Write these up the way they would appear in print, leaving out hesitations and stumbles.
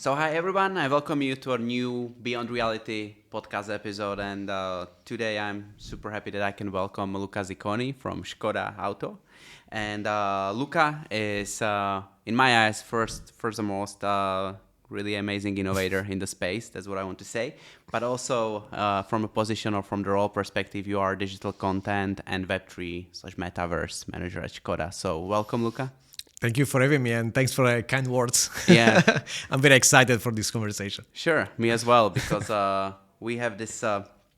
So hi everyone, I welcome you to our new Beyond Reality podcast episode, and today I'm super happy that I can welcome Luca Zicconi from Škoda Auto. And Luca is, in my eyes, first and most, really amazing innovator in the space. That's what I want to say. But also from a position or from the role perspective, you are digital content and Web3/Metaverse manager at Škoda. So welcome, Luca. Thank you for having me, and thanks for the kind words. Yeah. I'm very excited for this conversation. Sure, me as well, because we have this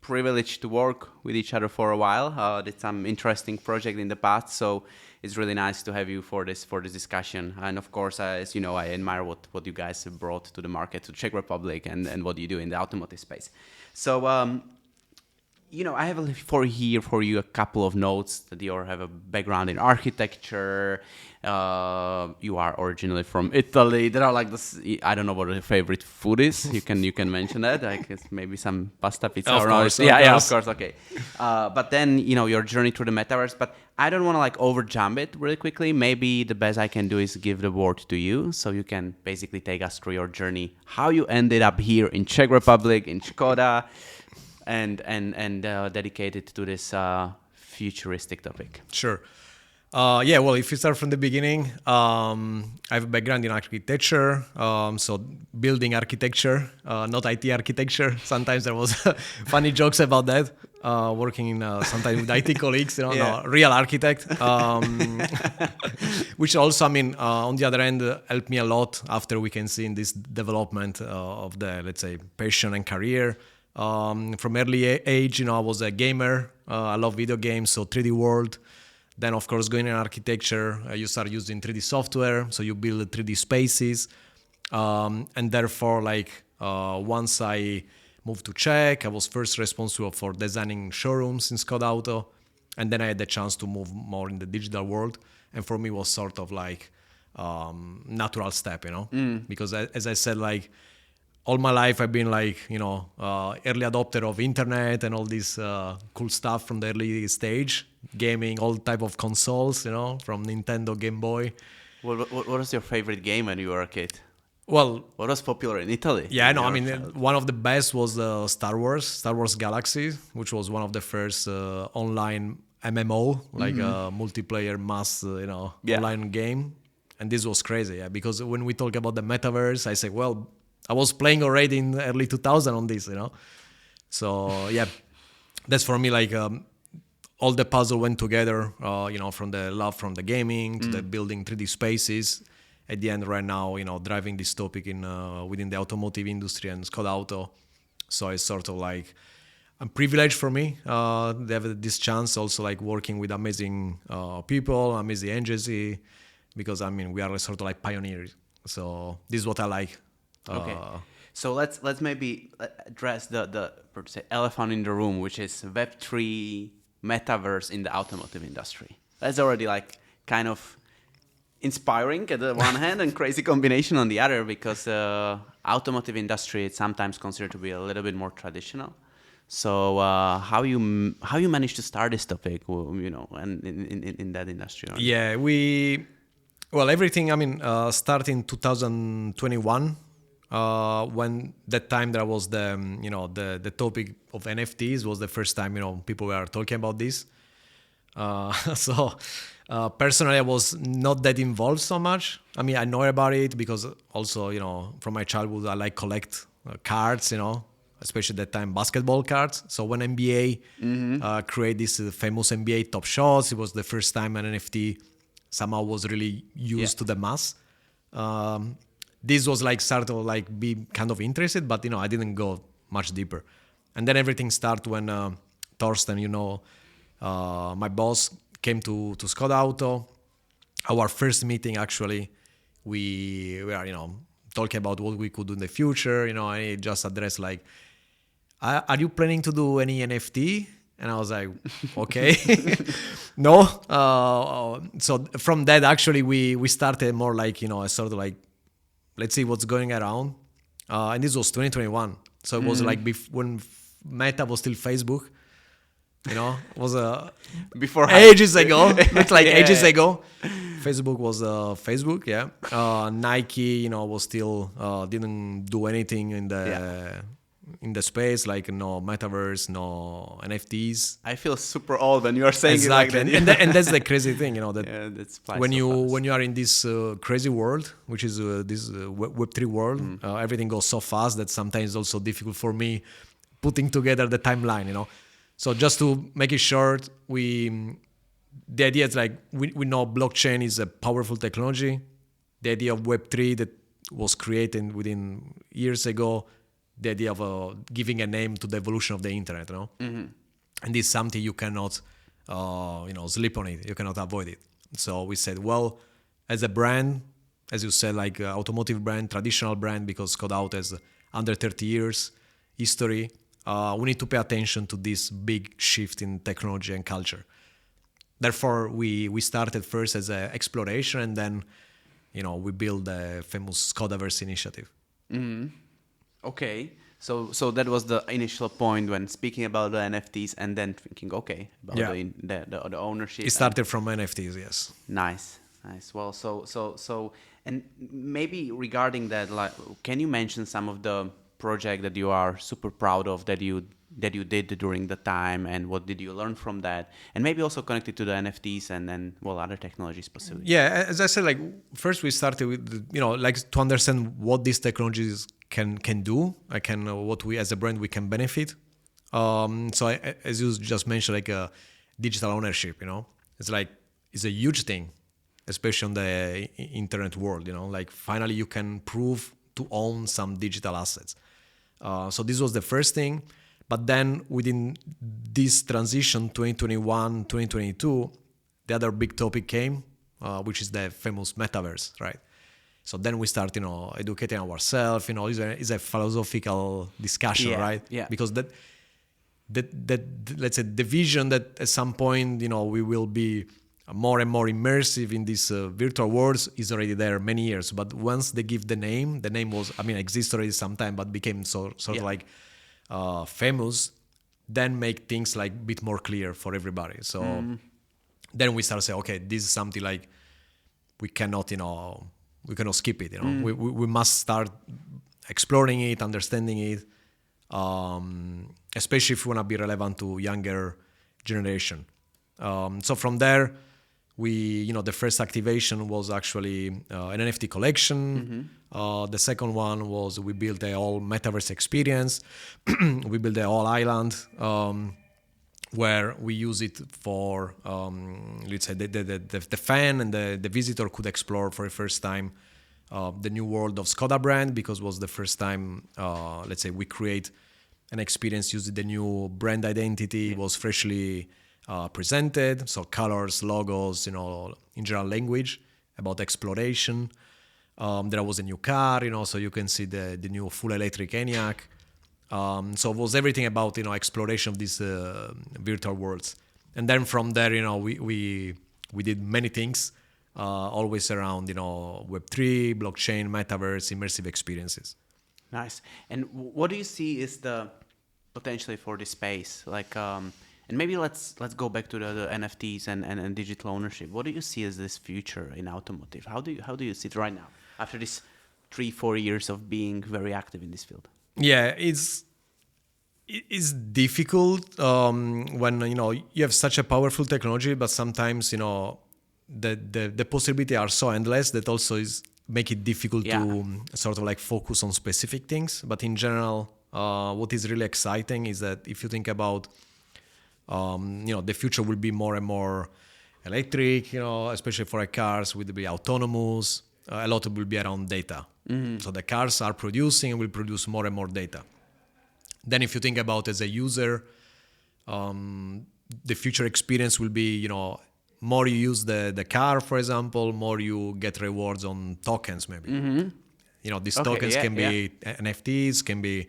privilege to work with each other for a while. Did some interesting project in the past, so it's really nice to have you for this discussion. And of course, as you know, I admire what you guys have brought to the market, to Czech Republic, and what you do in the automotive space. So, I have for you a couple of notes that you have a background in architecture. You are originally from Italy. There are like this. I don't know what your favorite food is. You can mention that. Like maybe some pasta, pizza. Of course. Of course. Okay. But then your journey through the metaverse. But I don't want to like over jump it really quickly. Maybe the best I can do is give the word to you, so you can basically take us through your journey, how you ended up here in Czech Republic in Škoda, and dedicated to this futuristic topic. Sure. Well, if you start from the beginning, I have a background in architecture, so building architecture, not IT architecture. Sometimes there was funny jokes about that, working in sometimes with IT colleagues, no, real architect, which also, on the other hand, helped me a lot after we can see in this development of the, let's say, passion and career. From early age, I was a gamer. I love video games, so 3D world. Then, of course, going in architecture, you start using 3D software, so you build 3D spaces. And therefore, once I moved to Czech, I was first responsible for designing showrooms in Škoda Auto. And then I had the chance to move more in the digital world. And for me, it was sort of like natural step, Because as I said, all my life I've been early adopter of internet and all this cool stuff from the early stage, gaming, all type of consoles, from Nintendo, Game Boy. What was your favorite game when you were a kid? Well, what was popular in Italy? Yeah, one of the best was Star Wars Galaxy, which was one of the first online MMO, multiplayer mass, online game. And this was crazy, because when we talk about the metaverse, I say, well, I was playing already in early 2000 on this, So, yeah, that's for me, all the puzzle went together, from the love from the gaming to the building 3D spaces. At the end, right now, driving this topic in within the automotive industry and Škoda Auto. So it's sort of like a privilege for me to have this chance, also working with amazing people, amazing agency, because, we are sort of like pioneers. So this is what I like. Okay, so let's maybe address the elephant in the room, which is Web3 metaverse in the automotive industry. That's already kind of inspiring at the one hand and crazy combination on the other, because automotive industry is sometimes considered to be a little bit more traditional. So how you managed to start this topic, and in that industry? Yeah, everything. Started in 2021. When that time there was the topic of NFTs was the first time people were talking about this. So personally, I was not that involved so much. I know about it because also from my childhood I collect cards, especially that time basketball cards. So when NBA created this famous NBA Top Shots, it was the first time an NFT somehow was really used to the mass. This was start to be kind of interested, but I didn't go much deeper. And then everything started when Thorsten, my boss, came to Škoda Auto. Our first meeting, actually, we were talking about what we could do in the future. And he just addressed are you planning to do any NFT? And I was like, okay, no. So from that, actually, we started more sort of let's see what's going around. And this was 2021. So it was when Meta was still Facebook. It was before ages ago. Looked like ages ago. Facebook was Facebook, yeah. Nike, was still didn't do anything Yeah. in the space, like no metaverse, no NFTs. I feel super old when you are saying it like Exactly, that. and that's the crazy thing, that Yeah, that's flies when so fast. you are in this crazy world, which is this Web3 world, everything goes so fast that sometimes it's also difficult for me putting together the timeline. So just to make it short, the idea is like we know blockchain is a powerful technology. The idea of Web3 that was created within years ago, the idea of giving a name to the evolution of the internet, and this is something you cannot, sleep on it. You cannot avoid it. So we said, well, as a brand, as you said, like automotive brand, traditional brand, because Skoda has under 30 years history, we need to pay attention to this big shift in technology and culture. Therefore, we started first as an exploration, and then, we built the famous Skodaverse initiative. Okay. So that was the initial point when speaking about the NFTs, and then thinking, okay, about the ownership. It started from NFTs, yes. Nice. Well, and maybe regarding that, like, can you mention some of the project that you are super proud of that you did during the time, and what did you learn from that, and maybe also connected to the NFTs and then other technologies possibly. Yeah, as I said, like first we started with like to understand what these technologies can do, what we as a brand we can benefit. So as you just mentioned, like digital ownership, it's a huge thing, especially on the internet world. Like finally you can prove to own some digital assets. So this was the first thing. But then within this transition, 2021, 2022, the other big topic came, which is the famous Metaverse, right? So then we start, educating ourselves, it's a philosophical discussion, right? Yeah. Because that let's say the vision that at some point, we will be more and more immersive in these virtual worlds is already there many years. But once they give the name was, exists already sometime, but became sort of like famous, then make things like a bit more clear for everybody. So then we start saying, okay, this is something like we cannot skip it. We must start exploring it, understanding it, especially if we want to be relevant to younger generation. So from there, the first activation was actually an NFT collection. The second one was we built a whole metaverse experience. We built a whole island where we use it for, let's say, the fan and the visitor could explore for the first time the new world of Skoda brand, because it was the first time, let's say, we create an experience using the new brand identity. It was freshly presented, so colors, logos, in general language about exploration. There was a new car, so you can see the new full electric ENIAC. So it was everything about exploration of these virtual worlds. And then from there, we did many things, always around Web3, blockchain, metaverse, immersive experiences. Nice. And what do you see is the potentially for this space? Like, and maybe let's go back to the NFTs and digital ownership. What do you see as this future in automotive? How do you see it right now after this 3-4 years of being very active in this field? Yeah, it's difficult when you have such a powerful technology, but sometimes the possibilities are so endless that also make it difficult to sort of like focus on specific things. But in general, what is really exciting is that if you think about the future will be more and more electric, especially for cars, will be autonomous. A lot will be around data. So the cars are producing and will produce more and more data. Then if you think about as a user, the future experience will be, more you use the car, for example, more you get rewards on tokens maybe. These tokens can be NFTs, can be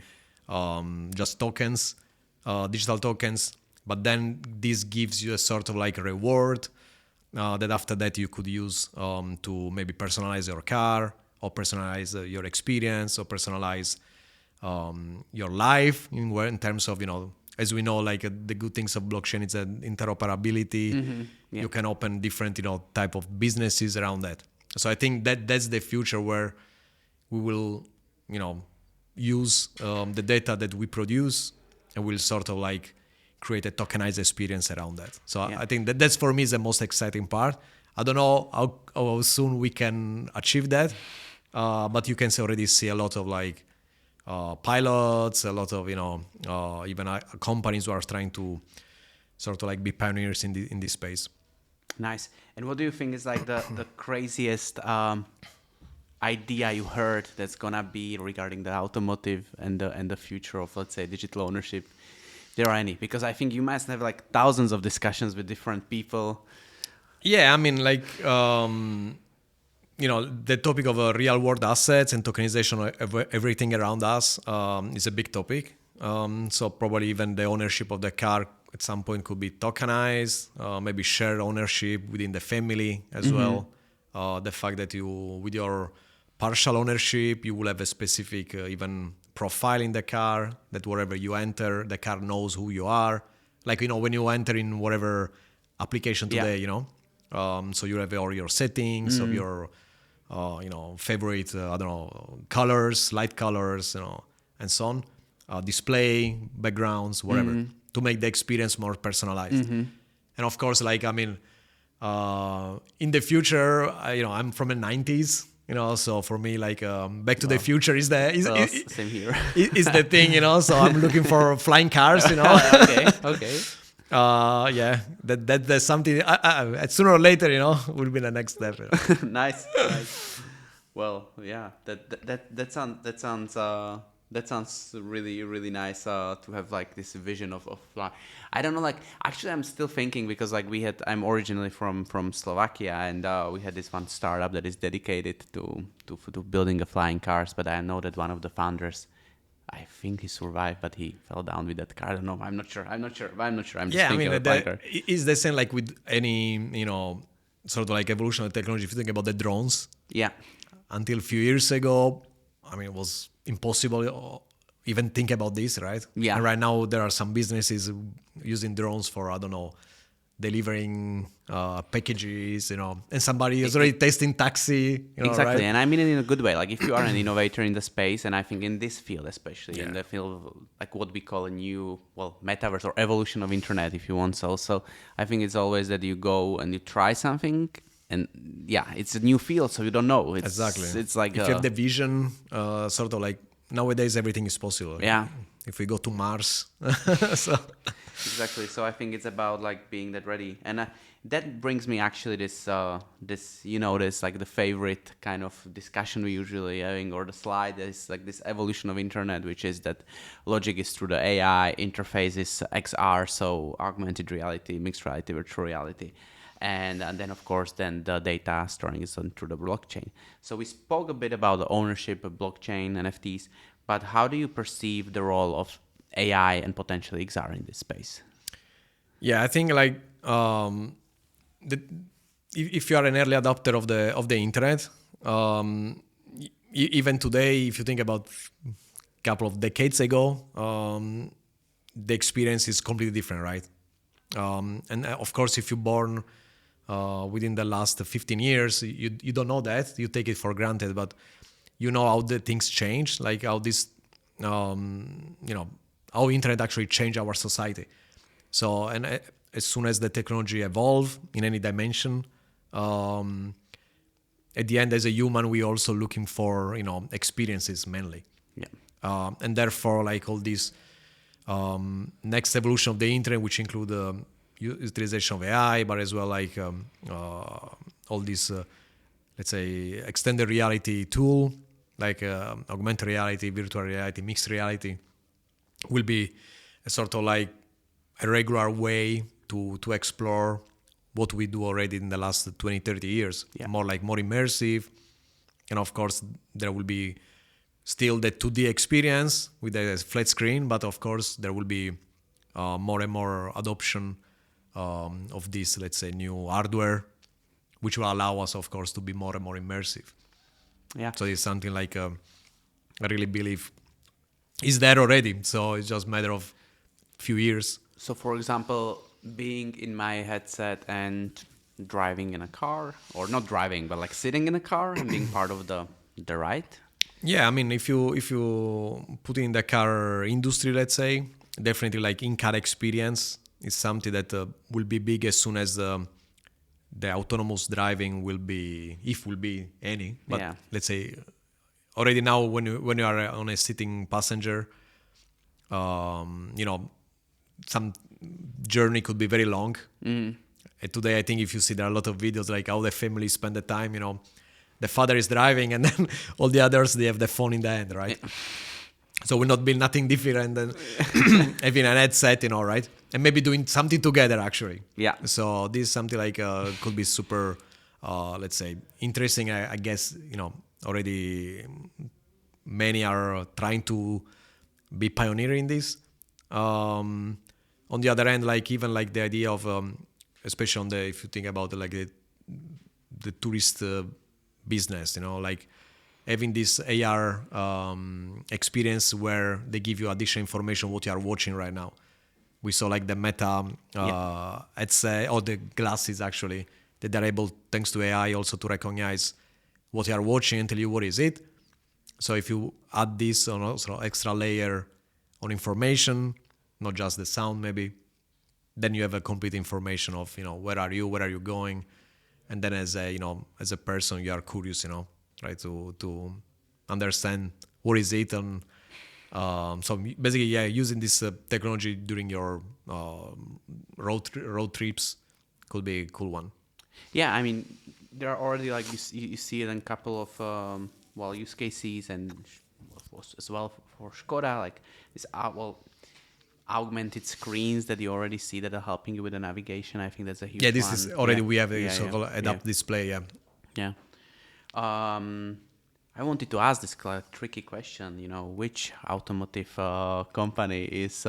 just tokens, digital tokens. But then this gives you a sort of like a reward that after that you could use to maybe personalize your car, or personalize your experience, or personalize your life in terms of as we know, like the good things of blockchain is an interoperability. Yeah. You can open different, type of businesses around that. So I think that's the future where we will, use the data that we produce, and we'll sort of like create a tokenized experience around that. So Yeah. I think that's for me is the most exciting part. I don't know how soon we can achieve that, but you can already see a lot of like pilots, a lot of even companies who are trying to sort of like be pioneers in this space. Nice. And what do you think is like the craziest idea you heard that's gonna be regarding the automotive and the future of, let's say, digital ownership? There are any? Because I think you must have like thousands of discussions with different people. Yeah, I mean, like the topic of real world assets and tokenization of everything around us is a big topic. So probably even the ownership of the car at some point could be tokenized, maybe shared ownership within the family as well. The fact that you, with your partial ownership, you will have a specific even profile in the car, that wherever you enter, the car knows who you are. Like, when you enter in whatever application today, so you have all your settings of your, favorite, I don't know, colors, light colors, and so on, display, backgrounds, whatever, to make the experience more personalized. And of course, like, I mean, in the future, I'm from the 90s, so for me, like, Back to the Future is Same here. is the thing, so I'm looking for flying cars, Okay. Yeah, that's something. Sooner or later, will be the next step. Nice. Well, yeah, that sounds really, really nice to have like this vision of fly. I don't know, like, actually I'm still thinking, because like I'm originally from Slovakia, and we had this one startup that is dedicated to building a flying cars, but I know that one of the founders, I think he survived, but he fell down with that car. I don't know. I'm not sure. I'm just thinking of a flying car. It's the same like with any, sort of like evolution of technology. If you think about the drones, Yeah. until a few years ago, I mean, it was impossible even think about this, right? Yeah. And right now there are some businesses using drones for, I don't know, delivering packages, and somebody is already testing taxi. Exactly. Right? And I mean it in a good way. Like, if you are an innovator in the space, and I think in this field, especially in the field of like what we call a new, metaverse or evolution of internet, if you want. So I think it's always that you go and you try something, and it's a new field, so you don't know. Exactly. It's like if you have the vision, sort of like nowadays everything is possible. Yeah. If we go to Mars, so. Exactly. So I think it's about like being that ready, and that brings me actually this like the favorite kind of discussion we usually having, or the slide is like this evolution of internet, which is that logic is through the AI, interface is XR, so augmented reality, mixed reality, virtual reality. And then, of course, then the data storing is done through the blockchain. So we spoke a bit about the ownership of blockchain, NFTs, but how do you perceive the role of AI and potentially XR in this space? Yeah, I think like if you are an early adopter of the internet, even today, if you think about a couple of decades ago, the experience is completely different, right? And of course, if you're born within the last 15 years, you don't know that. You take it for granted, but you know how the things change, like how this, how internet actually changed our society. So, and as soon as the technology evolve in any dimension, at the end, as a human, we're also looking for, experiences mainly. Yeah. And therefore, like all these next evolution of the internet, which include utilization of AI, but as well like all these, let's say, extended reality tool, like augmented reality, virtual reality, mixed reality, will be a sort of like a regular way to explore what we do already in the last 20, 30 years. Yeah. More immersive. And of course, there will be still the 2D experience with a flat screen, but of course, there will be more and more adoption of this, let's say, new hardware, which will allow us, of course, to be more and more immersive. Yeah. So it's something like I really believe is there already. So it's just a matter of few years. So, for example, being in my headset and driving in a car, or not driving, but like sitting in a car and being part of the ride. Yeah, I mean, if you put in the car industry, let's say, definitely like in-car experience is something that will be big as soon as the autonomous driving will be, if will be any. But Yeah. let's say already now when you are on a sitting passenger, you know, some journey could be very long. And today, I think if you see there are a lot of videos like how the family spend the time, you know, the father is driving and then all the others, they have the phone in the hand, right? Yeah. So will not be nothing different than having an headset, you know, right? And maybe doing something together actually. Yeah. So this is something like could be super, let's say, interesting. I guess, you know, already many are trying to be pioneering this. On the other hand, like even like the idea of, especially on the, if you think about like the tourist business, you know, like having this AR experience where they give you additional information what you are watching right now. We saw like the Meta headset or the glasses actually that they're able, thanks to AI, also to recognize what you are watching and tell you what is it. So if you add this on also extra layer on information, not just the sound maybe, then you have a complete information of, you know, where are you going, and then as a, you know, as a person you are curious, you know, right, to understand what is it. And so basically, yeah, using this technology during your road trips could be a cool one. Yeah, I mean, there are already like you see it in a couple of use cases, and as well for Skoda, like this augmented screens that you already see that are helping you with the navigation. I think that's a huge. Yeah, this one. is already we have a Yeah, so-called adapt display. Yeah. Yeah. I wanted to ask this tricky question. You know, which automotive company is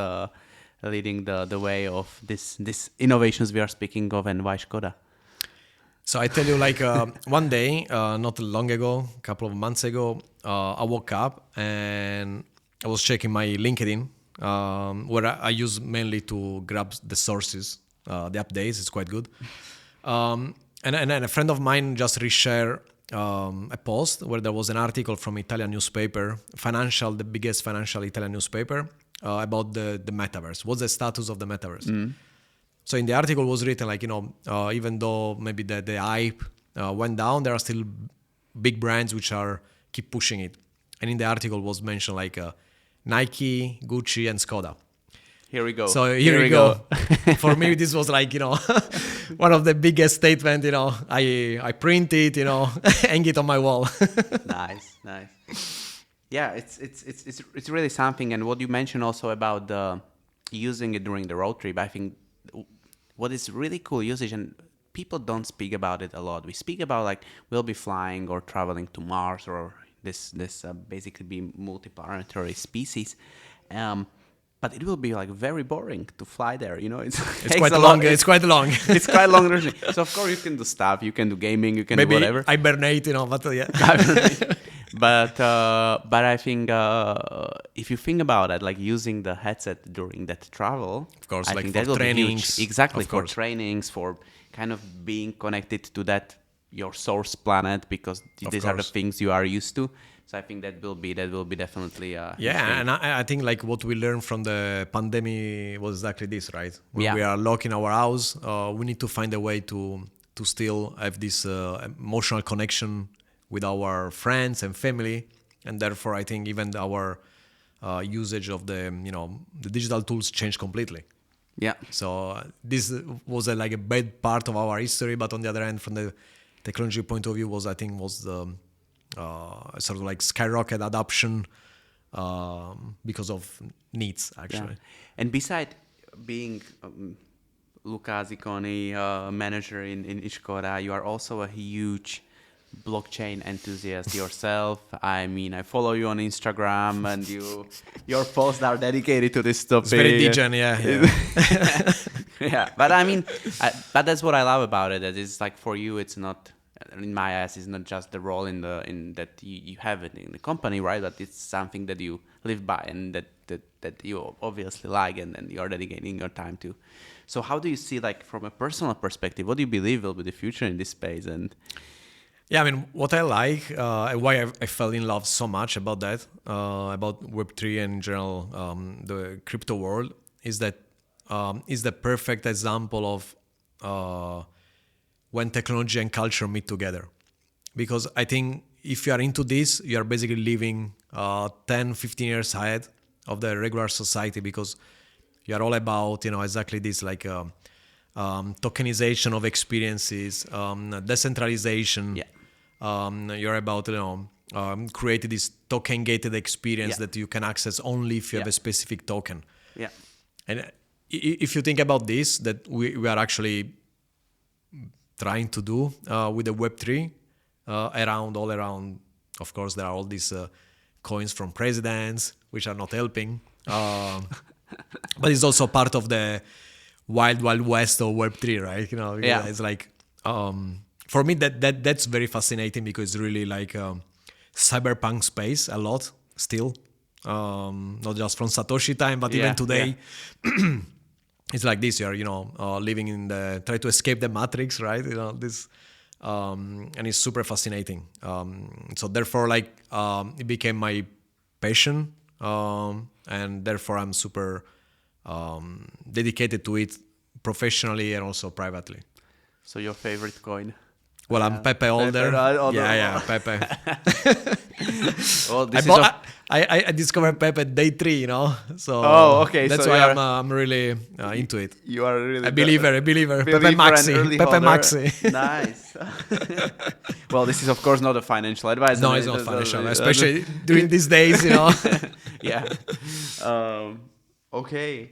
leading the way of this innovations we are speaking of, and why Skoda? So I tell you, like one day, not long ago, a couple of months ago, I woke up and I was checking my LinkedIn, where I use mainly to grab the sources, the updates. It's quite good. And then a friend of mine just reshared a post where there was an article from Italian newspaper, the biggest financial Italian newspaper, about the Metaverse. What's the status of the Metaverse? So in the article was written like, you know, even though maybe the hype went down, there are still big brands which are keep pushing it. And in the article was mentioned like Nike, Gucci, and Skoda. Here we go. So here we go. For me, this was like, you know, one of the biggest statements, you know, I print it, you know, hang it on my wall. Nice. Yeah, it's really something. And what you mentioned also about using it during the road trip, I think what is really cool usage, and people don't speak about it a lot. We speak about like we'll be flying or traveling to Mars, or this basically be multiplanetary species, but it will be like very boring to fly there. You know, it's quite long. It's quite long. It's quite long. So of course you can do stuff. You can do gaming. You can maybe do whatever. hibernate, you know, but yeah. But I think if you think about it, like using the headset during that travel, of course, I like think for that will trainings, be huge. Exactly, for course. trainings, for kind of being connected to that your source planet, because these are the things you are used to. So I think that will be definitely yeah, and I think like what we learned from the pandemic was exactly this, right? When we are locked in our house, we need to find a way to still have this emotional connection with our friends and family, and therefore I think even our usage of the digital tools changed completely. Yeah. So this was like a bad part of our history, but on the other hand, from the technology point of view, was the sort of like skyrocket adoption because of needs actually. Yeah. And beside being Luca Zicconi, manager in Skoda, you are also a huge blockchain enthusiast yourself. I mean, I follow you on Instagram, and your posts are dedicated to this topic. It's very degen, yeah. Yeah, but I mean, but that's what I love about it. That it's like for you, it's not in my eyes, is not just the role in that you have it in the company, right? But it's something that you live by and that you obviously like, and then you're dedicating your time to. So how do you see, like, from a personal perspective, what do you believe will be the future in this space? And Yeah, I mean, what I like, and why I fell in love so much about that, about Web3 and in general, the crypto world, is that is the perfect example of when technology and culture meet together. Because I think if you are into this, you are basically living 10, 15 years ahead of the regular society, because you are all about, exactly this, like tokenization of experiences, decentralization. yeah, You're about, create this token gated experience yeah, that you can access only if you have yeah, a specific token. yeah, And if you think about this, that we are actually trying to do with the Web3 all around. Of course, there are all these coins from presidents, which are not helping. But it's also part of the wild west of Web3, right? yeah. It's like, for me, that's very fascinating, because it's really like cyberpunk space a lot still. Not just from Satoshi time, but even Yeah, yeah. today. It's like this, you're living in try to escape the matrix, right? This, and it's super fascinating. So therefore, like, it became my passion, and therefore I'm super dedicated to it, professionally and also privately. So your favorite coin? Well, I'm Pepe Pepe, older. right? Yeah, Pepe. Well, I this is bought. I discovered Pepe day 3, so oh, okay. that's So why I'm really into it. you are really A believer. Pepe believer and Maxi. early Pepe holder. Maxi. Nice. Well, this is of course not a financial advice. No, and it's not it- financial, especially during these days. yeah. Okay.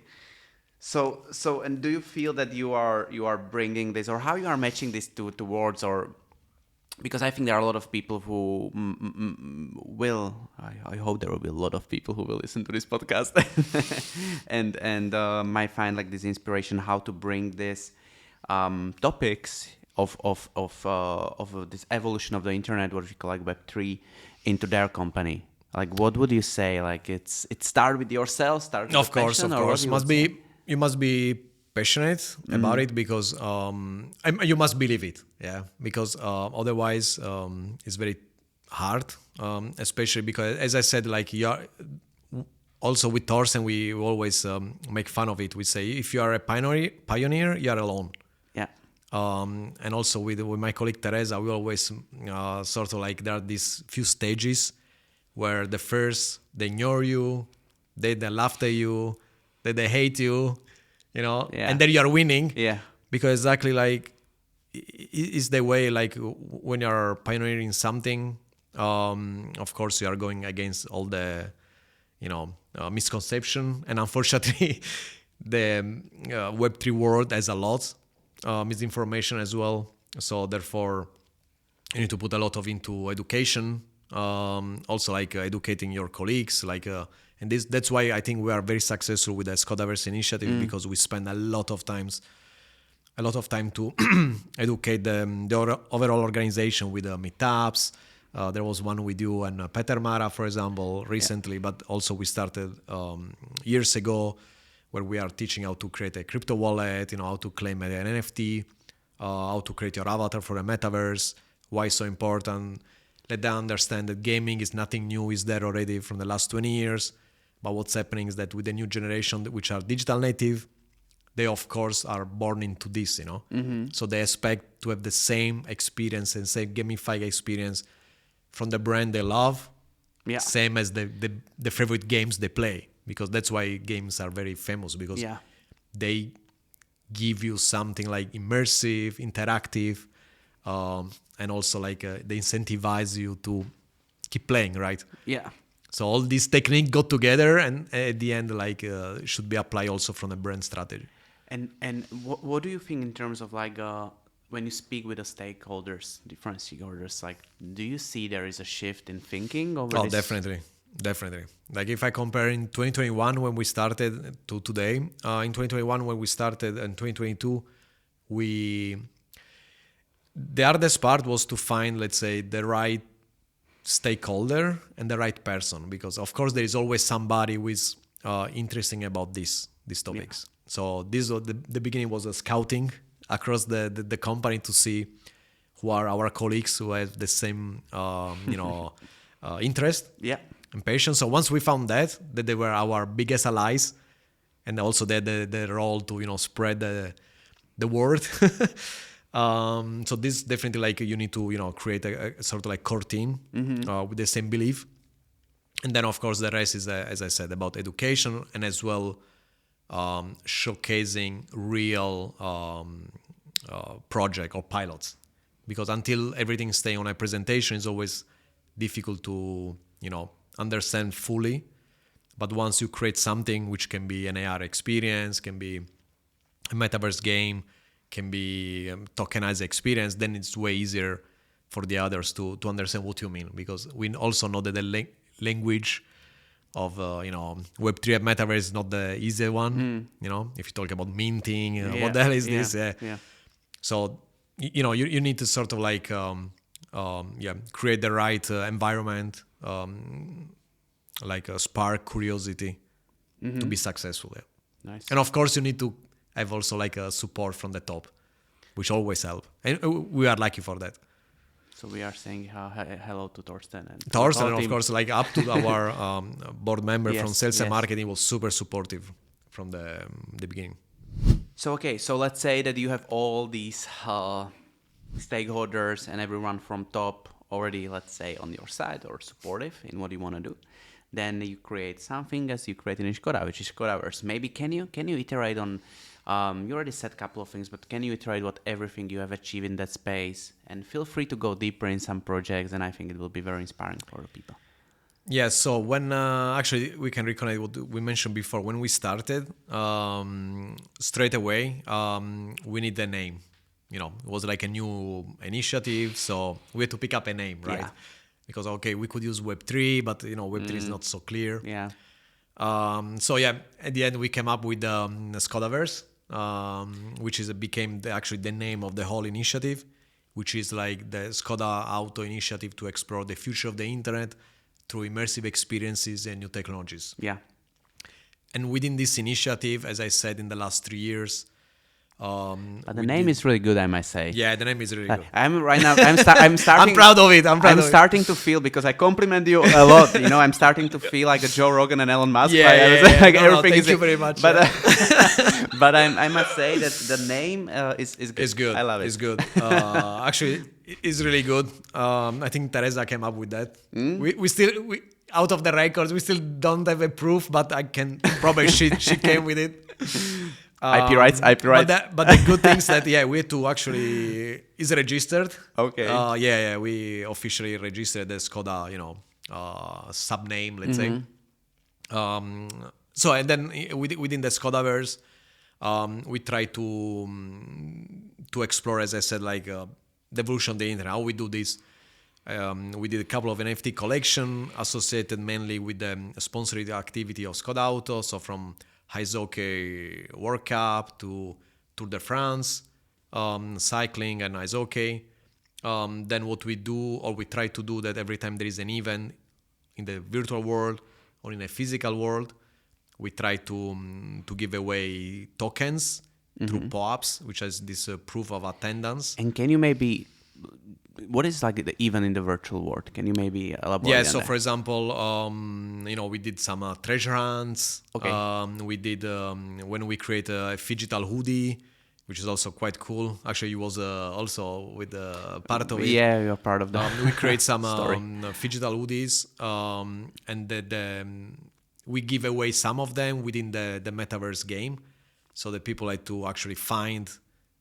So, and do you feel that you are bringing this, or how you are matching this towards, or because I think there are a lot of people who will. I hope there will be a lot of people who will listen to this podcast, and might find like this inspiration how to bring this topics of this evolution of the internet, what we call like Web3, into their company. Like, what would you say? Like, it start with yourself, start with Of the course, passion, of or what course. you would say? You must be passionate about it, because you must believe it. Yeah, because otherwise it's very hard. Especially because, as I said, like, you are also with Thorsten, we always make fun of it. We say if you are a pioneer, you are alone. Yeah, And also with my colleague Teresa, we always sort of like, there are these few stages where the first they ignore you, they laugh at you, then they hate you, yeah, and then you are winning, yeah, because exactly like is the way, like when you're pioneering something, of course you are going against all the misconception, and unfortunately the Web3 world has a lot misinformation as well. So therefore you need to put a lot of into education, also like educating your colleagues, like and that's why I think we are very successful with the Skodaverse initiative, because we spend a lot of time to educate the overall organization with meetups. There was one with you and Peter Mara, for example, recently, but also we started years ago, where we are teaching how to create a crypto wallet, how to claim an NFT, how to create your avatar for a metaverse, why it's so important. Let them understand that gaming is nothing new, is there already from the last 20 years. But what's happening is that with the new generation, which are digital native, they of course are born into this, So they expect to have the same experience and same gamified experience from the brand they love, yeah, same as the favorite games they play. Because that's why games are very famous, because yeah. they give you something like immersive, interactive, and also like they incentivize you to keep playing, right? Yeah. So all these techniques got together, and at the end, like should be applied also from the brand strategy. And what do you think in terms of like when you speak with the stakeholders, different stakeholders, like, do you see there is a shift in thinking over Oh, this? definitely. Like if I compare in 2021 when we started to today, in 2021 when we started, and 2022, the hardest part was to find, let's say, the right stakeholder and the right person, because of course there is always somebody who is interesting about these topics. So this was the beginning was a scouting across the company to see who are our colleagues who have the same interest and passion. So once we found that they were our biggest allies, and also the role to spread the word. So this definitely, like, you need to create a sort of like core team with the same belief, and then of course the rest is as I said, about education, and as well showcasing real project or pilots, because until everything stay on a presentation, it's always difficult to understand fully. But once you create something which can be an AR experience, can be a metaverse game, can be a tokenized experience, then it's way easier for the others to understand what you mean, because we also know that the language of Web3 and metaverse is not the easy one. If you talk about minting, what the hell is this? So you need to sort of like create the right environment, like spark curiosity to be successful. Nice. And of course you need to have also like a support from the top, which always help, and we are lucky for that. So we are saying hello to Torsten and of course, like up to our board member from sales and marketing was super supportive from the beginning. So so let's say that you have all these stakeholders and everyone from top already, let's say, on your side or supportive in what you want to do. Then you create something as you create in Škoda, which is Škodaverse. Maybe can you iterate on? You already said a couple of things, but can you iterate what everything you have achieved in that space? And feel free to go deeper in some projects, and I think it will be very inspiring for the people. Yeah, so when actually we can reconnect what we mentioned before. When we started, straight away, we need the name. It was like a new initiative, so we had to pick up a name, right? Because we could use Web3, but Web3 is not so clear. So at the end we came up with Škodaverse, which became the name of the whole initiative, which is like the Škoda Auto initiative to explore the future of the internet through immersive experiences and new technologies. And within this initiative, as I said, in the last 3 years, but the name is really good, I must say. Yeah, the name is really good. I'm starting. I'm proud of it. I'm starting to feel, because I compliment you a lot. I'm starting to feel like a Joe Rogan and Elon Musk. Thank you very much. But but I must say that the name is good. It's good. I love it. It's good. Actually, it's really good. I think Teresa came up with that. We still out of the records, we still don't have a proof, but I can probably she came with it. IP rights. But the good thing is that we had to actually is registered. Okay. We officially registered the Škoda, sub name, let's say. So and then within the Škodaverse, we try to explore, as I said, like the evolution of the internet. How we do this? We did a couple of NFT collection associated mainly with the sponsored activity of Škoda Auto. So from Ice Hockey World Cup to Tour de France, cycling and ice hockey. Then what we do, or we try to do, that every time there is an event in the virtual world or in a physical world, we try to give away tokens through POAPs, which is this proof of attendance. And can you maybe, what is like the even in the virtual world? Can you maybe elaborate on so that? for example, we did some treasure hunts. We did when we create a digital hoodie, which is also quite cool. Actually, he was also with part of it. Yeah, you're part of that. We create some digital hoodies, and we give away some of them within the Metaverse game, so that people like to actually find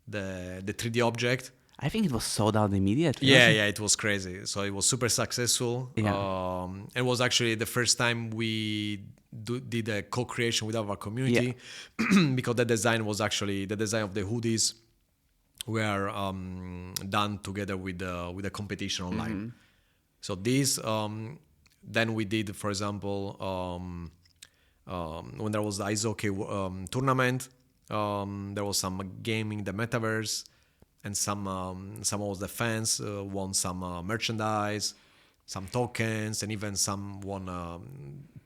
the 3D object. I think it was sold out immediately. Yeah, it was crazy. So it was super successful. It was actually the first time we did a co-creation with our community, because the design was actually the design of the hoodies were done together with the competition online. So this then we did, for example, when there was the ice hockey tournament, there was some gaming, the Metaverse. and some of the fans won some merchandise, some tokens, and even some won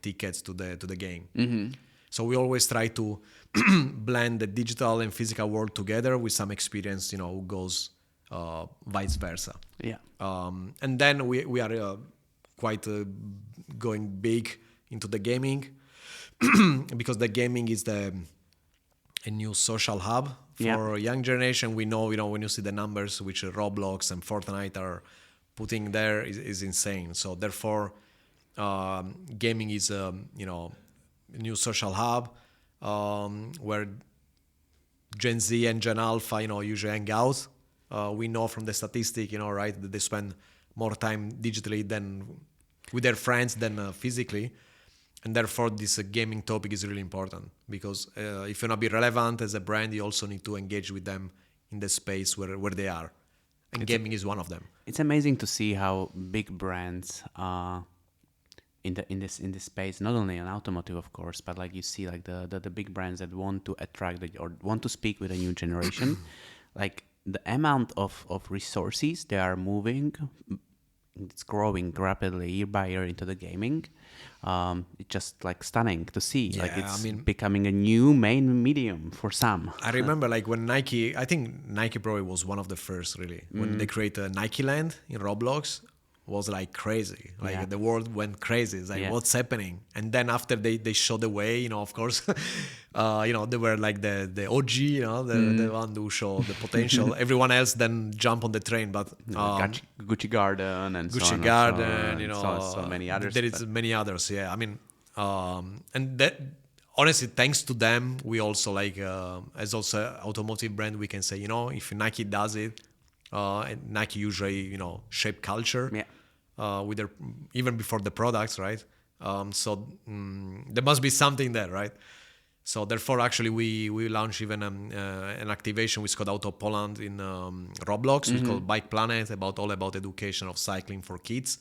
tickets to the game. So we always try to blend the digital and physical world together with some experience, who goes vice versa. Yeah. And then we are quite going big into the gaming because the gaming is a new social hub for young generation. We know, when you see the numbers which Roblox and Fortnite are putting there is insane. So therefore, gaming is a new social hub where Gen Z and Gen Alpha, usually hang out. We know from the statistic, right, that they spend more time digitally than with their friends than physically. And therefore, this gaming topic is really important because if you want to be relevant as a brand, you also need to engage with them in the space where they are. And gaming is one of them. It's amazing to see how big brands in this space, not only in automotive, of course, but like you see like the big brands that want to attract or want to speak with a new generation, like the amount of resources they are moving, it's growing rapidly year by year into the gaming. It's just like stunning to see. Yeah, like it's becoming a new main medium for some. I remember like when Nike, I think Nike probably was one of the first really, when they created Nike Land in Roblox, was like crazy. Like the world went crazy. It's like, what's happening? And then after they showed the way, of course, they were like the OG, the one who showed the potential. Everyone else then jump on the train, but Gucci Garden and Gucci so on Garden, and so many others. There is many others. Yeah, I mean, and that honestly, thanks to them, we also like as also automotive brand, we can say, if Nike does it. And Nike usually, shape culture with their even before the products, right? So there must be something there, right? So therefore, actually, we launched even an activation with Skoda Auto Poland in Roblox, which is called Bike Planet, all about education of cycling for kids.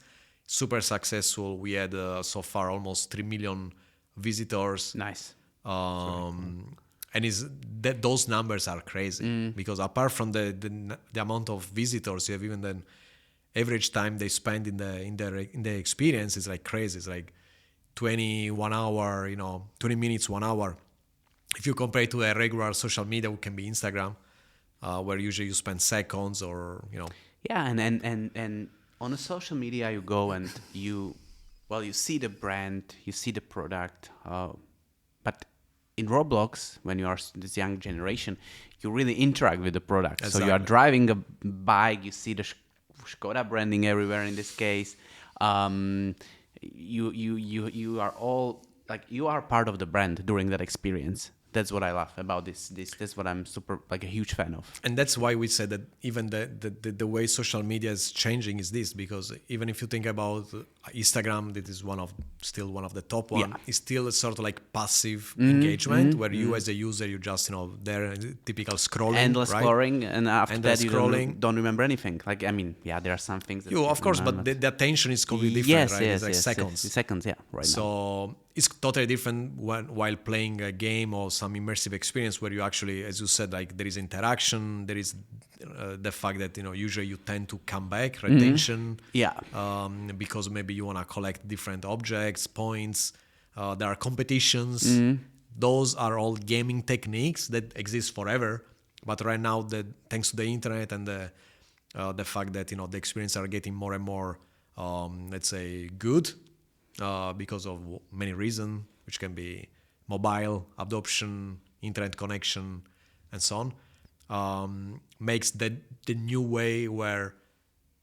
Super successful. We had so far almost 3 million visitors. Nice. And those numbers are crazy because apart from the amount of visitors, you have even the average time they spend in the experience is like crazy. It's like 1 hour, 20 minutes, 1 hour. If you compare it to a regular social media, it can be Instagram, where usually you spend seconds or. Yeah, and on a social media you go and you see the brand, you see the product, but in Roblox, when you are this young generation, you really interact with the product. Exactly. So you are driving a bike, you see the Skoda branding everywhere. In this case, you are all like you are part of the brand during that experience. That's what I love about this. That's what I'm super like a huge fan of. And that's why we said that even the way social media is changing is this, because even if you think about Instagram, that is still one of the top one, it's still a sort of like passive engagement where you as a user, you just, there typical scrolling. Endless scrolling, and after Endless that you don't remember anything. Like, I mean, there are some things that you of course, but the attention is completely different, right? It's like seconds. Seconds, right. So it's totally different while playing a game or some immersive experience where you actually, as you said, like there is interaction, there is the fact that usually you tend to come back, retention, because maybe you want to collect different objects, points. There are competitions. Those are all gaming techniques that exist forever, but right now, thanks to the internet and the fact that the experience are getting more and more, let's say, good. Because of many reasons, which can be mobile adoption, internet connection, and so on, makes the new way where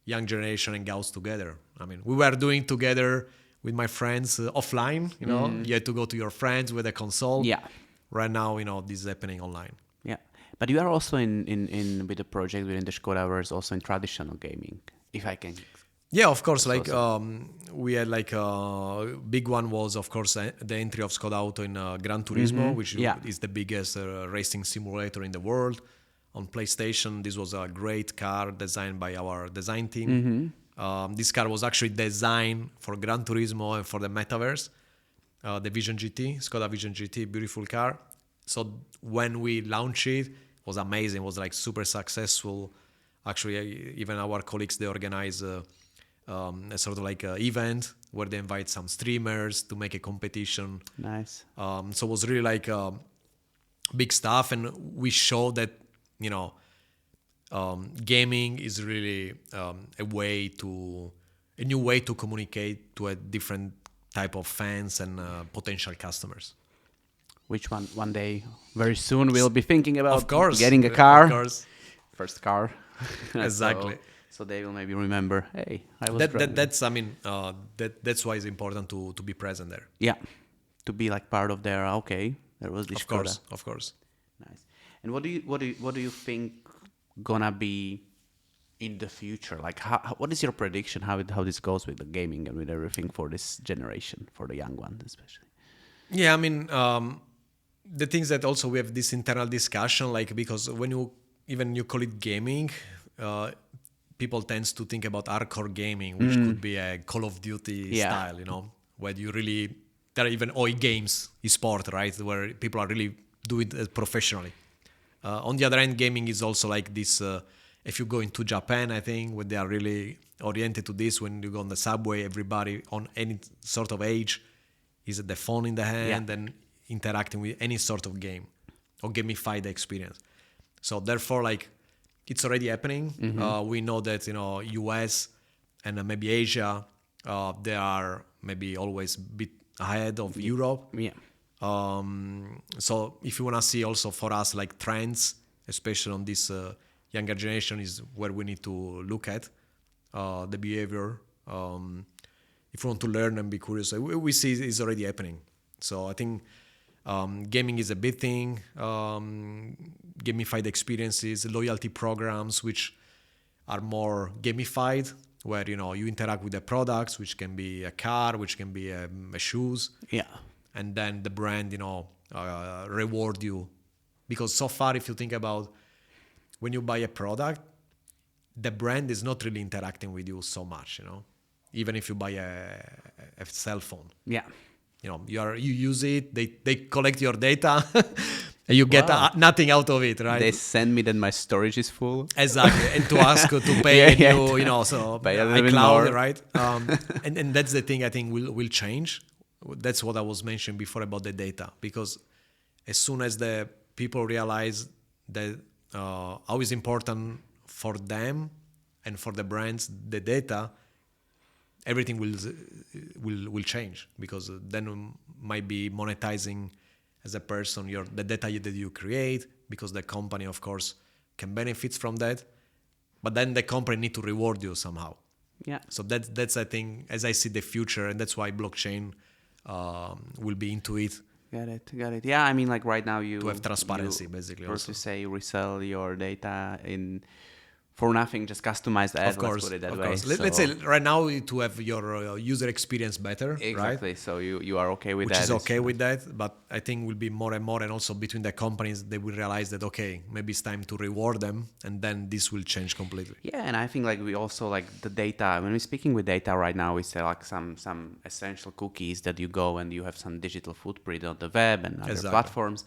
young generation hangs together. I mean, we were doing together with my friends offline. You had to go to your friends with a console. Yeah. Right now, this is happening online. Yeah, but you are also in with the project within the Skodaverse, also in traditional gaming, if I can. Yeah, of course. Like we had like a big one was, of course, the entry of Skoda Auto in Gran Turismo, which is the biggest racing simulator in the world. On PlayStation, this was a great car designed by our design team. This car was actually designed for Gran Turismo and for the Metaverse. The Vision GT, Skoda Vision GT, beautiful car. So when we launched it, was amazing. Was like super successful. Actually, even our colleagues, they organize a sort of like a event where they invite some streamers to make a competition. Nice. So it was really like big stuff, and we showed that, you know, gaming is really a new way to communicate to a different type of fans and potential customers. Which one day, very soon, we'll be thinking about Of course, getting a car. Of course, First car. exactly. So they will maybe remember, hey, I was driving. That's I mean that's why it's important to be present there. Yeah, to be like part of their, okay, there was this Skoda. Of course. Nice. And what do you think gonna be in the future? Like, what is your prediction? How this goes with the gaming and with everything for this generation, for the young ones especially? Yeah, I mean, the things that also we have this internal discussion, like, because when you call it gaming, people tends to think about hardcore gaming, which could be a Call of Duty style, you know, where you really, there are even OI games, e-sport, right, where people are really doing it professionally. On the other hand, gaming is also like this, if you go into Japan, I think, where they are really oriented to this, when you go on the subway, everybody on any sort of age is at the phone in the hand and interacting with any sort of game or gamify the experience. So therefore, like, it's already happening. We know that, you know, US and maybe Asia, they are maybe always a bit ahead of Europe. Yeah. So if you want to see also for us like trends, especially on this younger generation, is where we need to look at the behavior. If you want to learn and be curious, we see it's already happening. So I think gaming is a big thing. Gamified experiences, loyalty programs, which are more gamified, where, you know, you interact with the products, which can be a car, which can be a shoes. Yeah. And then the brand, you know, reward you. Because so far, if you think about when you buy a product, the brand is not really interacting with you so much, you know, even if you buy a cell phone. Yeah. You know, you use it, they collect your data, and you get nothing out of it, right? They send me that my storage is full. Exactly, and to ask to pay you know, so pay a little bit iCloud, more. right? And that's the thing I think will change. That's what I was mentioning before about the data, because as soon as the people realize that how is important for them and for the brands the data, everything will change, because then might be monetizing as a person the data that you create, because the company of course can benefit from that, but then the company need to reward you somehow. Yeah. So that's I think, as I see the future, and that's why blockchain will be into it. Got it. Yeah, I mean, like right now To have transparency, basically. First Also, you say you resell your data for nothing, just customized ads. of course, let's put it that of way. course. Let's say right now to have your user experience better, Exactly. right? So you are okay with Which that. is okay with that, but I think will be more and more, and also between the companies, they will realize that, okay, maybe it's time to reward them, and then this will change completely. Yeah, and I think like we also like the data. When we're speaking with data right now, we say like some essential cookies that you go and you have some digital footprint on the web and other platforms.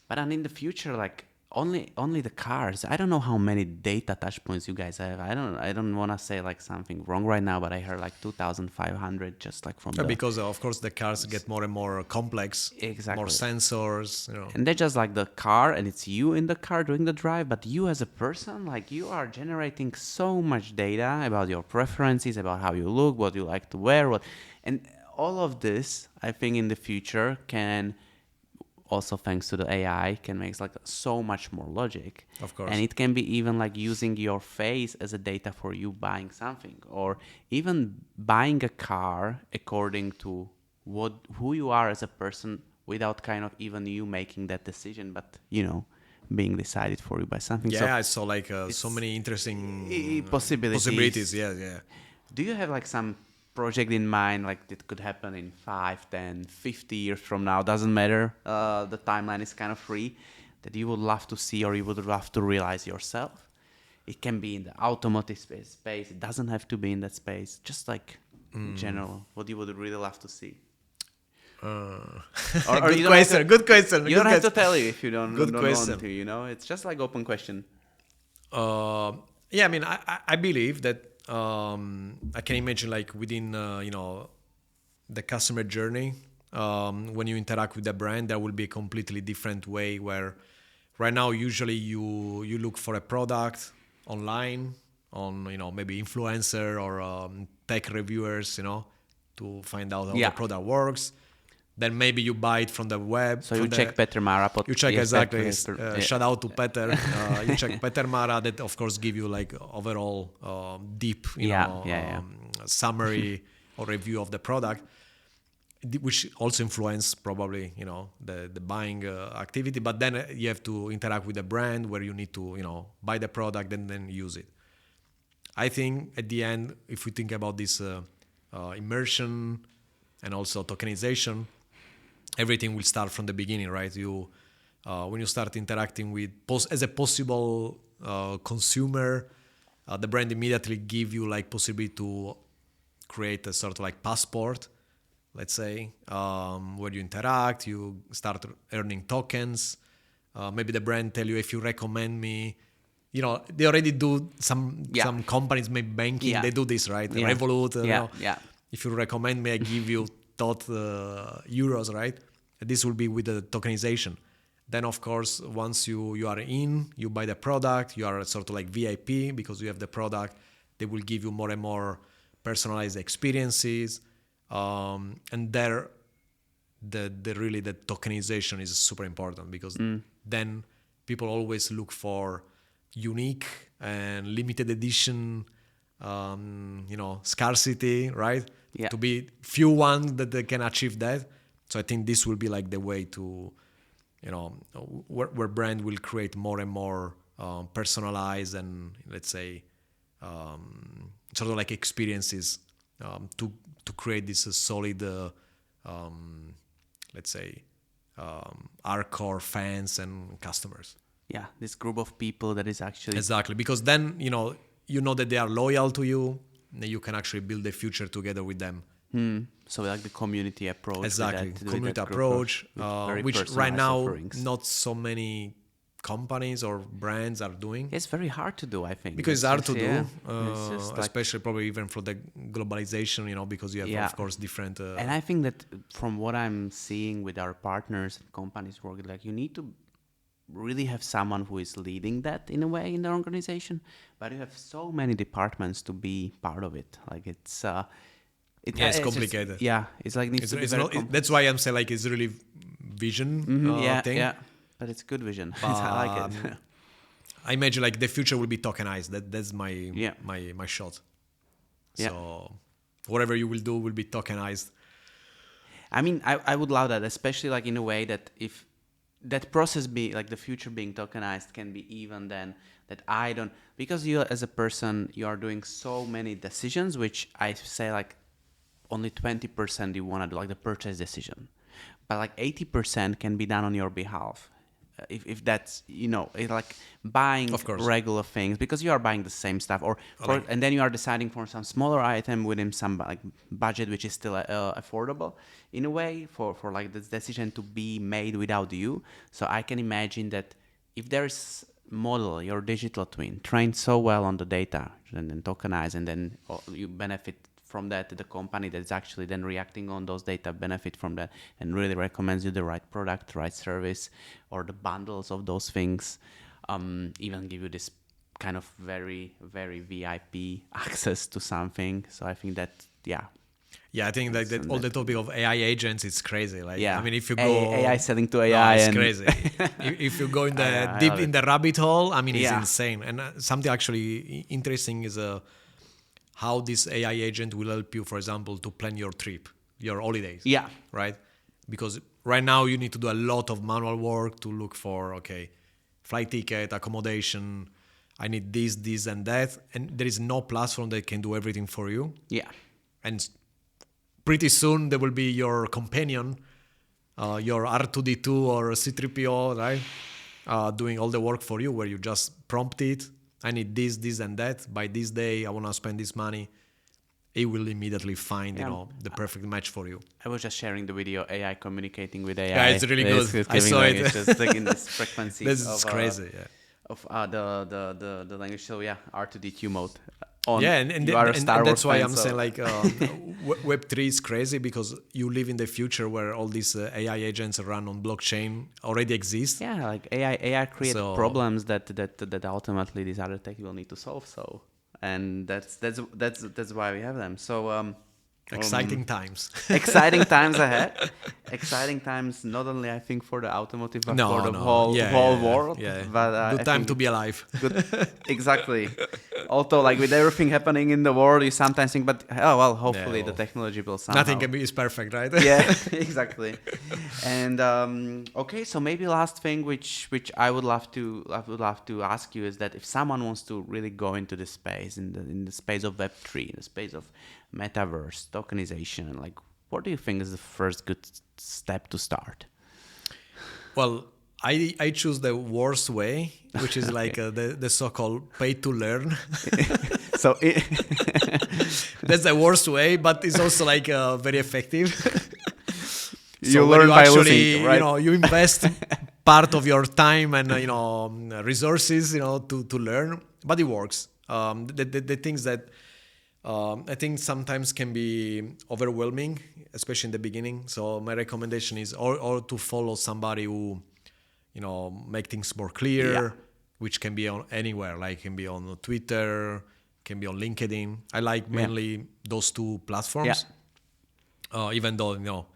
But then in the future, like only the cars. I don't know how many data touch points you guys have. I don't want to say like something wrong right now, but I heard like 2,500 just like from because of course the cars get more and more complex. Exactly. More sensors, you know. And they're just like the car, and it's you in the car doing the drive, but you as a person, like you are generating so much data about your preferences, about how you look, what you like to wear, and all of this, I think in the future can, also thanks to the AI, can make like so much more logic. Of course. And it can be even like using your face as a data for you buying something, or even buying a car according to who you are as a person, without kind of even you making that decision, but you know, being decided for you by something. Yeah, so I saw like so many interesting possibilities. Yeah. Do you have like some project in mind, like that could happen in 5, 10, 50 years from now? Doesn't matter. The timeline is kind of free, that you would love to see or you would love to realize yourself. It can be in the automotive space. It doesn't have to be in that space. Just like in general, what you would really love to see. Or Good you don't have to, question. Good question. you Good don't have to question. tell you if you Good don't question. want to. You know, it's just like open question. Uh, yeah, I mean, I believe that I can imagine like within the customer journey, when you interact with the brand, there will be a completely different way where right now usually you look for a product online on maybe influencer or tech reviewers to find out how the Yeah. product works. Then maybe you buy it from the web. So you From check the Peter Mara. You check Yes, exactly. yeah. Shout out to Peter. You check Peter Mara. That of course give you like overall deep, Yeah. summary or review of the product, which also influence probably the buying activity. But then you have to interact with the brand where you need to buy the product and then use it. I think at the end, if we think about this immersion and also tokenization, everything will start from the beginning, right? You when you start interacting with as a possible consumer, the brand immediately give you like possibility to create a sort of like passport, let's say, where you interact, you start earning tokens. Maybe the brand tell you if you recommend me. They already do some companies, maybe banking, they do this, right? Yeah. Revolut, Yeah. if you recommend me, I give you dot euros, right? This will be with the tokenization. Then, of course, once you are in, you buy the product, you are sort of like VIP because you have the product. They will give you more and more personalized experiences. And there, the tokenization is super important because then people always look for unique and limited edition, scarcity, right? Yeah. To be few ones that they can achieve that. So I think this will be like the way to, where brand will create more and more personalized and let's say sort of like experiences to create this solid, let's say, hardcore fans and customers. Yeah, this group of people that is actually Exactly, because then you know that they are loyal to you. And you can actually build a future together with them. So like the community approach. Exactly, with community that group approach, with very which right personalized now offerings. not so many companies or brands are doing. It's very hard to do, I think. Because it's hard to do, It's just like, especially probably even for the globalization, because you have, of course, different... and I think that from what I'm seeing with our partners and companies working, like you need to really have someone who is leading that in a way in the organization, but you have so many departments to be part of it. Like it's complicated. It's like needs to be very complex. That's why I'm saying like it's really vision thing. Yeah, but it's good vision. I like it. I imagine like the future will be tokenized. That's my shot. So whatever you will do will be tokenized. I mean, I would love that, especially like in a way that if that process be like the future being tokenized can be even then that I don't, because you as a person, you are doing so many decisions, which I say like only 20% you want to do, like the purchase decision, but like 80% can be done on your behalf. If that's, it's like buying regular things because you are buying the same stuff and then you are deciding for some smaller item within some like budget, which is still affordable in a way for like this decision to be made without you. So I can imagine that if there's model, your digital twin trained so well on the data and then tokenized, and then you benefit from that, the company that's actually then reacting on those data benefit from that and really recommends you the right product, right service, or the bundles of those things, even give you this kind of very, very VIP access to something. So I think that, I think that all the topic of AI agents is crazy. Like, I mean, if you go AI selling to AI, it's crazy. If you go in the deep in the rabbit hole, I mean, it's insane. And something actually interesting is how this AI agent will help you, for example, to plan your trip, your holidays. Yeah. Right? Because right now you need to do a lot of manual work to look for, flight ticket, accommodation. I need this, and that. And there is no platform that can do everything for you. Yeah. And pretty soon there will be your companion, your R2D2 or C3PO, right? Doing all the work for you, where you just prompt it. I need this, and that. By this day, I want to spend this money. it will immediately find Yeah. the perfect match for you. I was just sharing the video, AI communicating with AI. Yeah, it's really good. I giving saw like, it. it's just like in this frequencies This of is crazy. Yeah. the language. So yeah, R2D2 mode. On Yeah, and you are a Star Wars that's why fan, I'm so saying like Web3 is crazy because you live in the future where all these AI agents run on blockchain already exist. yeah, like AI create So- problems that ultimately these other tech will need to solve. So and that's why we have them. So Exciting times. exciting times ahead. Exciting times not only I think for the automotive but for the whole world. Yeah. But Good I time think to be alive. good. Exactly. Although like with everything happening in the world, you sometimes think, but oh well, hopefully Yeah, the well, technology will somehow. Nothing can be is perfect, right? Yeah, exactly. And okay, so maybe last thing which I would love to ask you is that if someone wants to really go into this space in the space of Web3, in the space of Metaverse, tokenization, like what do you think is the first good step to start? Well, I choose the worst way, which is like the so-called pay to learn. So That's the worst way, but it's also like very effective. you when learn you by actually, losing, right? you invest part of your time and resources, to learn, but it works. The things that I think sometimes can be overwhelming, especially in the beginning. So my recommendation is or to follow somebody who, make things more clear, Yeah. which can be on anywhere, like can be on Twitter, can be on LinkedIn. I like mainly those two platforms, even though,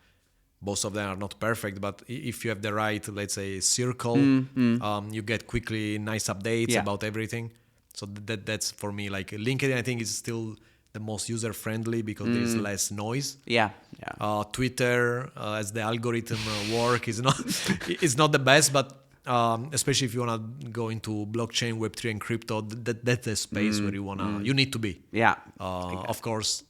both of them are not perfect, but if you have the right, let's say, circle, you get quickly nice updates Yeah. about everything. So that's for me, like LinkedIn, I think is still the most user friendly because there's less noise. Yeah. Twitter, as the algorithm work, is not is not the best, but especially if you wanna go into blockchain, Web3, and crypto, that's the space where you need to be. Yeah. Of course,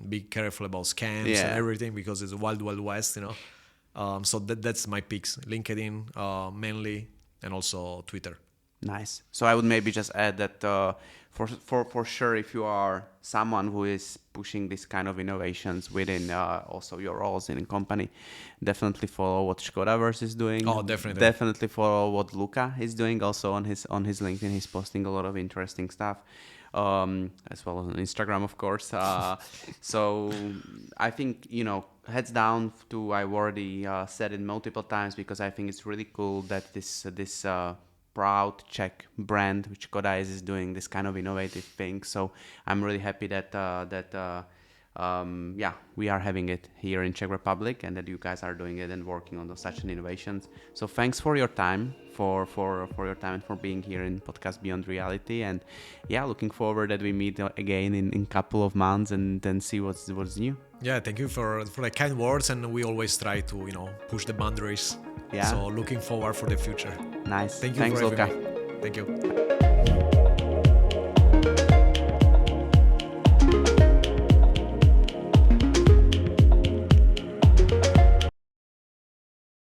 be careful about scams Yeah. and everything because it's a wild west. So that's my picks: LinkedIn mainly, and also Twitter. Nice. So I would maybe just add that for sure, if you are someone who is pushing this kind of innovations within also your roles in a company, definitely follow what Škodaverse is doing. Oh, definitely. Definitely follow what Luca is doing. Also on his LinkedIn, he's posting a lot of interesting stuff. As well as on Instagram, of course. So I think, heads down to, I already said it multiple times because I think it's really cool that this proud Czech brand, which Koda is doing this kind of innovative thing. So I'm really happy that we are having it here in Czech Republic and that you guys are doing it and working on such an innovations. So thanks for your time, for your time and for being here in Podcast Beyond Reality. And looking forward that we meet again in a couple of months and then see what's new. Yeah, thank you for the kind words, and we always try to push the boundaries. Yeah. So looking forward for the future. Nice. Thank you. Thanks, for Luca. having me. Thank you.